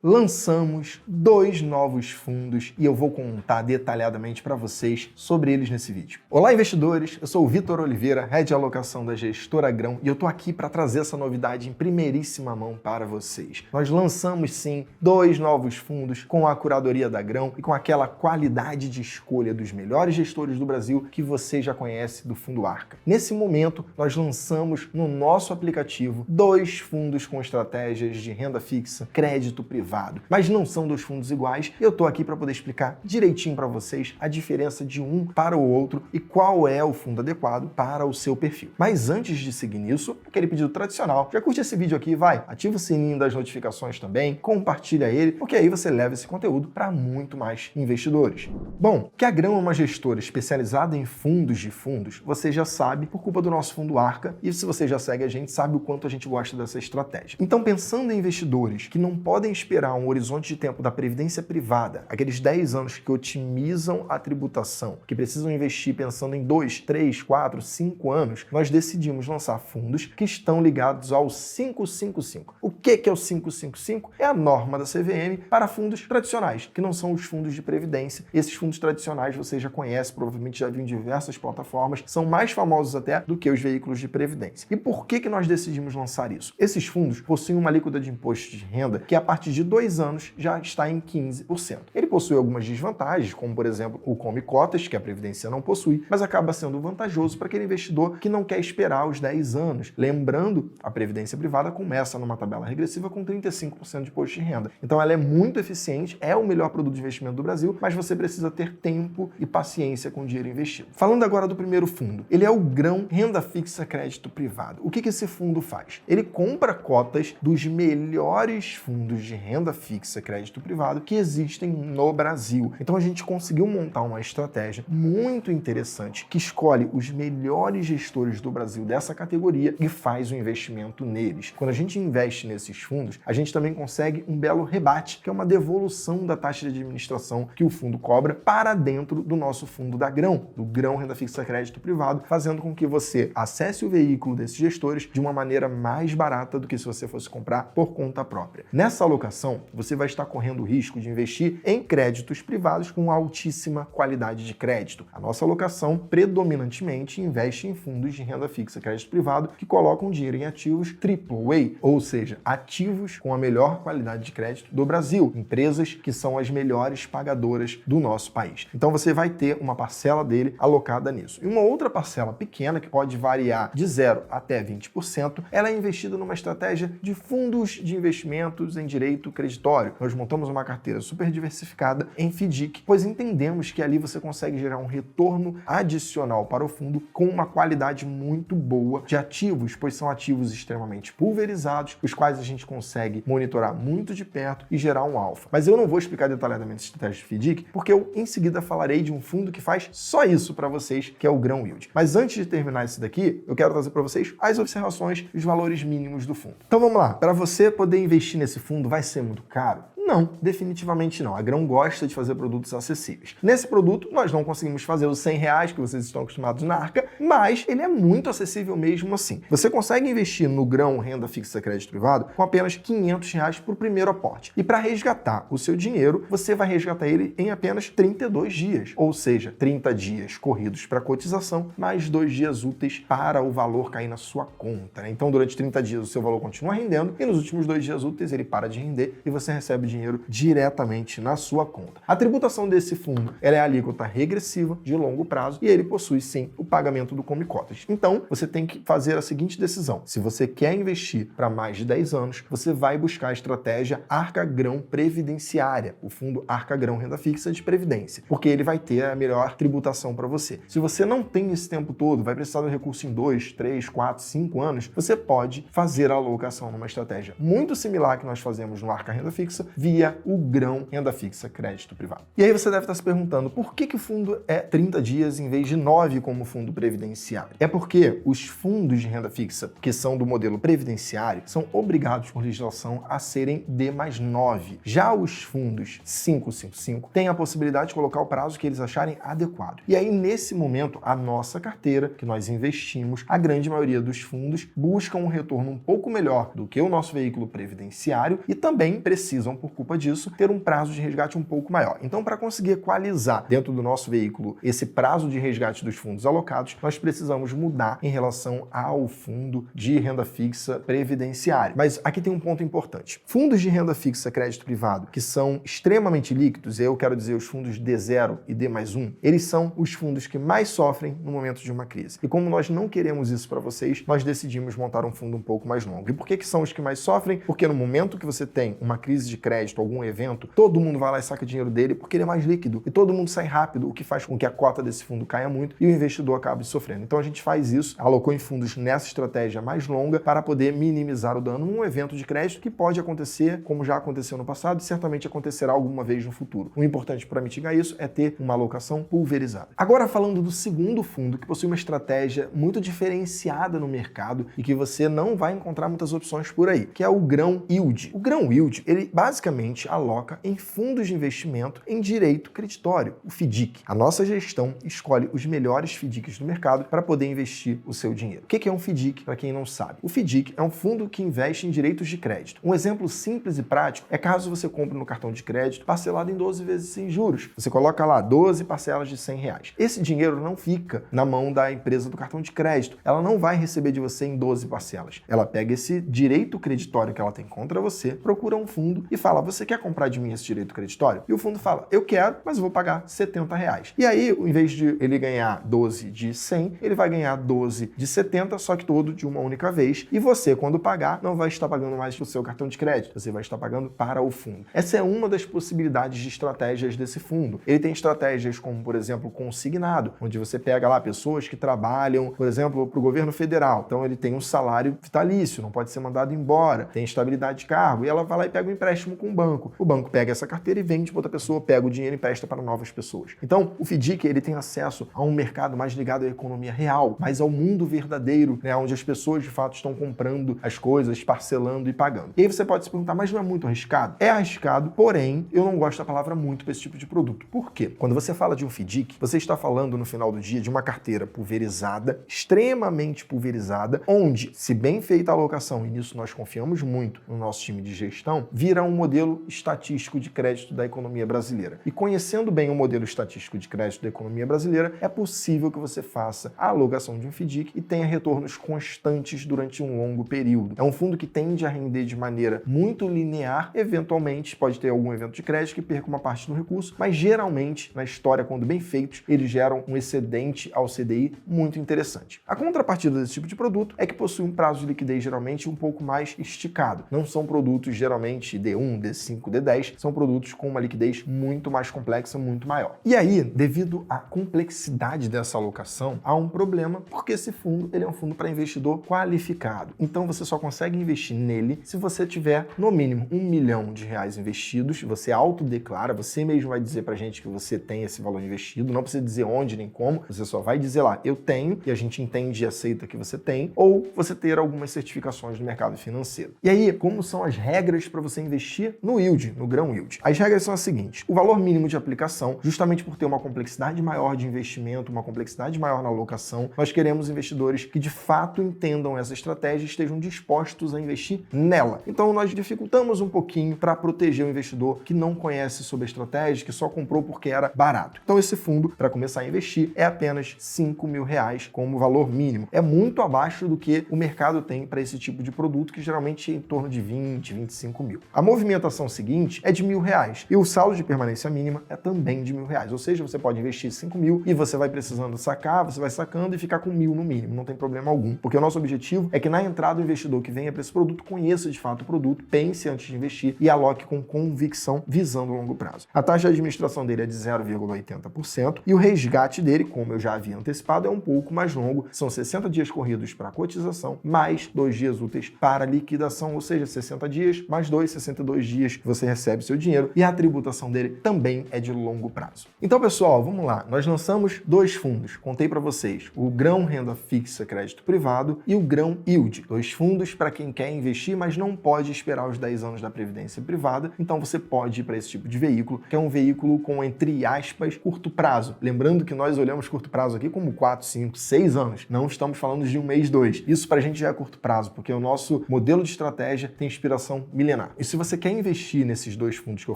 Lançamos 2 novos fundos e eu vou contar detalhadamente para vocês sobre eles nesse vídeo. Olá, investidores! Eu sou o Vitor Oliveira, Head de Alocação da Gestora Grão, e eu tô aqui para trazer essa novidade em primeiríssima mão para vocês. Nós lançamos sim 2 novos fundos com a curadoria da Grão e com aquela qualidade de escolha dos melhores gestores do Brasil que você já conhece do Fundo Arca. Nesse momento, nós lançamos no nosso aplicativo 2 fundos com estratégias de renda fixa, crédito privado. Mas não são 2 fundos iguais e eu tô aqui para poder explicar direitinho para vocês a diferença de um para o outro e qual é o fundo adequado para o seu perfil. Mas antes de seguir nisso, aquele pedido tradicional, já curte esse vídeo aqui, vai, ativa o sininho das notificações também, compartilha ele, porque aí você leva esse conteúdo para muito mais investidores. Bom, que a Grão é uma gestora especializada em fundos de fundos, você já sabe por culpa do nosso fundo Arca, e se você já segue a gente, sabe o quanto a gente gosta dessa estratégia. Então, pensando em investidores que não podem esperar um horizonte de tempo da previdência privada, aqueles 10 anos que otimizam a tributação, que precisam investir pensando em 2, 3, 4, 5 anos, nós decidimos lançar fundos que estão ligados ao 555. O que é o 555? É a norma da CVM para fundos tradicionais, que não são os fundos de previdência. Esses fundos tradicionais você já conhece, provavelmente já viu em diversas plataformas, são mais famosos até do que os veículos de previdência. E por que nós decidimos lançar isso? Esses fundos possuem uma alíquota de imposto de renda que a partir de 2 anos já está em 15%. Ele possui algumas desvantagens, como por exemplo o Come Cotas, que a Previdência não possui, mas acaba sendo vantajoso para aquele investidor que não quer esperar os 10 anos. Lembrando, a Previdência Privada começa numa tabela regressiva com 35% de imposto de renda. Então ela é muito eficiente, é o melhor produto de investimento do Brasil, mas você precisa ter tempo e paciência com o dinheiro investido. Falando agora do primeiro fundo, ele é o Grão Renda Fixa Crédito Privado. O que esse fundo faz? Ele compra cotas dos melhores fundos de renda fixa crédito privado que existem no Brasil. Então a gente conseguiu montar uma estratégia muito interessante que escolhe os melhores gestores do Brasil dessa categoria e faz o investimento neles. Quando a gente investe nesses fundos, a gente também consegue um belo rebate, que é uma devolução da taxa de administração que o fundo cobra para dentro do nosso fundo da Grão, do Grão Renda Fixa Crédito Privado, fazendo com que você acesse o veículo desses gestores de uma maneira mais barata do que se você fosse comprar por conta própria. Nessa alocação, você vai estar correndo o risco de investir em créditos privados com altíssima qualidade de crédito. A nossa alocação predominantemente investe em fundos de renda fixa crédito privado que colocam dinheiro em ativos AAA, ou seja, ativos com a melhor qualidade de crédito do Brasil, empresas que são as melhores pagadoras do nosso país. Então você vai ter uma parcela dele alocada nisso. E uma outra parcela pequena, que pode variar de 0 até 20%, ela é investida numa estratégia de fundos de investimentos em direito creditório. Nós montamos uma carteira super diversificada em FDIC, pois entendemos que ali você consegue gerar um retorno adicional para o fundo com uma qualidade muito boa de ativos, pois são ativos extremamente pulverizados, os quais a gente consegue monitorar muito de perto e gerar um alfa. Mas eu não vou explicar detalhadamente a estratégia de FDIC, porque eu em seguida falarei de um fundo que faz só isso para vocês, que é o Grão Yield. Mas antes de terminar esse daqui, eu quero trazer para vocês as observações e os valores mínimos do fundo. Então vamos lá, para você poder investir nesse fundo vai ser muito caro? Não, definitivamente não. A Grão gosta de fazer produtos acessíveis. Nesse produto, nós não conseguimos fazer os R$100 que vocês estão acostumados na Arca, mas ele é muito acessível mesmo assim. Você consegue investir no Grão Renda Fixa Crédito Privado com apenas R$500 por primeiro aporte. E para resgatar o seu dinheiro, você vai resgatar ele em apenas 32 dias. Ou seja, 30 dias corridos para cotização, mais 2 dias úteis para o valor cair na sua conta. Então, durante 30 dias, o seu valor continua rendendo e nos últimos 2 dias úteis ele para de render e você recebe dinheiro diretamente na sua conta. A tributação desse fundo ela é a alíquota regressiva de longo prazo e ele possui sim o pagamento do Come Cotas. Então você tem que fazer a seguinte decisão: se você quer investir para mais de 10 anos, você vai buscar a estratégia Arca Grão Previdenciária, o fundo Arca Grão Renda Fixa de Previdência, porque ele vai ter a melhor tributação para você. Se você não tem esse tempo todo, vai precisar do recurso em 2, 3, 4, 5 anos, você pode fazer a alocação numa estratégia muito similar que nós fazemos no Arca Renda Fixa, via o Grão Renda Fixa Crédito Privado. E aí você deve estar se perguntando por que o fundo é 30 dias em vez de 9 como fundo previdenciário? É porque os fundos de renda fixa que são do modelo previdenciário são obrigados por legislação a serem D+9. Já os fundos 555 têm a possibilidade de colocar o prazo que eles acharem adequado. E aí nesse momento a nossa carteira que nós investimos, a grande maioria dos fundos buscam um retorno um pouco melhor do que o nosso veículo previdenciário e também precisam por culpa disso, ter um prazo de resgate um pouco maior. Então, para conseguir equalizar dentro do nosso veículo esse prazo de resgate dos fundos alocados, nós precisamos mudar em relação ao fundo de renda fixa previdenciário. Mas aqui tem um ponto importante. Fundos de renda fixa crédito privado que são extremamente líquidos, eu quero dizer os fundos D0 e D+1, eles são os fundos que mais sofrem no momento de uma crise. E como nós não queremos isso para vocês, nós decidimos montar um fundo um pouco mais longo. E por que são os que mais sofrem? Porque no momento que você tem uma crise de crédito, algum evento, todo mundo vai lá e saca dinheiro dele porque ele é mais líquido. E todo mundo sai rápido, o que faz com que a cota desse fundo caia muito e o investidor acabe sofrendo. Então a gente faz isso, alocou em fundos nessa estratégia mais longa para poder minimizar o dano num evento de crédito que pode acontecer, como já aconteceu no passado e certamente acontecerá alguma vez no futuro. O importante para mitigar isso é ter uma alocação pulverizada. Agora falando do segundo fundo, que possui uma estratégia muito diferenciada no mercado e que você não vai encontrar muitas opções por aí, que é o grão yield. O grão yield, ele basicamente aloca em fundos de investimento em direito creditório, o FDIC. A nossa gestão escolhe os melhores FDICs do mercado para poder investir o seu dinheiro. O que é um FDIC, para quem não sabe? O FDIC é um fundo que investe em direitos de crédito. Um exemplo simples e prático é caso você compre no cartão de crédito parcelado em 12 vezes sem juros. Você coloca lá 12 parcelas de R$100. Esse dinheiro não fica na mão da empresa do cartão de crédito. Ela não vai receber de você em 12 parcelas. Ela pega esse direito creditório que ela tem contra você, procura um fundo e fala, você quer comprar de mim esse direito creditório? E o fundo fala, eu quero, mas eu vou pagar R$70. E aí, em vez de ele ganhar 12 de 100, ele vai ganhar 12 de 70, só que todo de uma única vez. E você, quando pagar, não vai estar pagando mais para o seu cartão de crédito, você vai estar pagando para o fundo. Essa é uma das possibilidades de estratégias desse fundo. Ele tem estratégias como, por exemplo, consignado, onde você pega lá pessoas que trabalham, por exemplo, para o governo federal. Então ele tem um salário vitalício, não pode ser mandado embora, tem estabilidade de cargo, e ela vai lá e pega um empréstimo com o banco. O banco pega essa carteira e vende para outra pessoa, pega o dinheiro e empresta para novas pessoas. Então, o FDIC, ele tem acesso a um mercado mais ligado à economia real, mas ao mundo verdadeiro, né, onde as pessoas de fato estão comprando as coisas, parcelando e pagando. E aí você pode se perguntar, mas não é muito arriscado? É arriscado, porém, eu não gosto da palavra muito para esse tipo de produto. Por quê? Quando você fala de um FDIC, você está falando no final do dia de uma carteira pulverizada, extremamente pulverizada, onde, se bem feita a alocação, e nisso nós confiamos muito no nosso time de gestão, vira um modelo estatístico de crédito da economia brasileira. E conhecendo bem o modelo estatístico de crédito da economia brasileira, é possível que você faça a alocação de um FDIC e tenha retornos constantes durante um longo período. É um fundo que tende a render de maneira muito linear, eventualmente pode ter algum evento de crédito que perca uma parte do recurso, mas geralmente, na história, quando bem feitos, eles geram um excedente ao CDI muito interessante. A contrapartida desse tipo de produto é que possui um prazo de liquidez geralmente um pouco mais esticado. Não são produtos geralmente D1, D5, D10, são produtos com uma liquidez muito mais complexa, muito maior. E aí, devido à complexidade dessa alocação, há um problema, porque esse fundo ele é um fundo para investidor qualificado. Então você só consegue investir nele se você tiver no mínimo R$1 milhão investidos, você autodeclara, você mesmo vai dizer pra gente que você tem esse valor investido, não precisa dizer onde nem como, você só vai dizer lá, eu tenho, e a gente entende e aceita que você tem, ou você ter algumas certificações do mercado financeiro. E aí, como são as regras para você investir no yield, no grão yield? As regras são as seguintes: o valor mínimo de aplicação, justamente por ter uma complexidade maior de investimento, uma complexidade maior na alocação, nós queremos investidores que de fato entendam essa estratégia e estejam dispostos a investir nela. Então nós dificultamos um pouquinho para proteger o investidor que não conhece sobre a estratégia, que só comprou porque era barato. Então esse fundo, para começar a investir, é apenas R$5 mil como valor mínimo. É muito abaixo do que o mercado tem para esse tipo de produto, que geralmente é em torno de 20, 25 mil. A movimentação seguinte é de R$1.000 e o saldo de permanência mínima é também de R$1.000, ou seja, você pode investir 5 mil e você vai precisando sacar, você vai sacando e ficar com 1.000 no mínimo, não tem problema algum, porque o nosso objetivo é que na entrada o investidor que venha para esse produto conheça de fato o produto, pense antes de investir e aloque com convicção visando o longo prazo. A taxa de administração dele é de 0,80% e o resgate dele, como eu já havia antecipado, é um pouco mais longo, são 60 dias corridos para cotização, mais 2 dias úteis para liquidação, ou seja, 60 dias mais 2, 62 dias que você recebe seu dinheiro, e a tributação dele também é de longo prazo. Então, pessoal, vamos lá. Nós lançamos 2 fundos, contei para vocês, o grão renda fixa crédito privado e o grão yield, 2 fundos para quem quer investir, mas não pode esperar os 10 anos da previdência privada, então você pode ir para esse tipo de veículo, que é um veículo com, entre aspas, curto prazo. Lembrando que nós olhamos curto prazo aqui como 4, 5, 6 anos, não estamos falando de 1 mês, 2. Isso para a gente já é curto prazo, porque o nosso modelo de estratégia tem inspiração milenar. E se você quer investir investir nesses 2 fundos que eu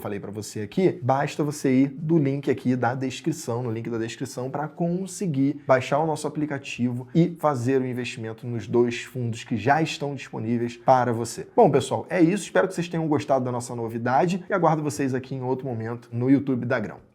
falei para você aqui, basta você ir do link aqui da descrição, no link da descrição, para conseguir baixar o nosso aplicativo e fazer o investimento nos 2 fundos que já estão disponíveis para você. Bom, pessoal, é isso. Espero que vocês tenham gostado da nossa novidade e aguardo vocês aqui em outro momento no YouTube da Grão.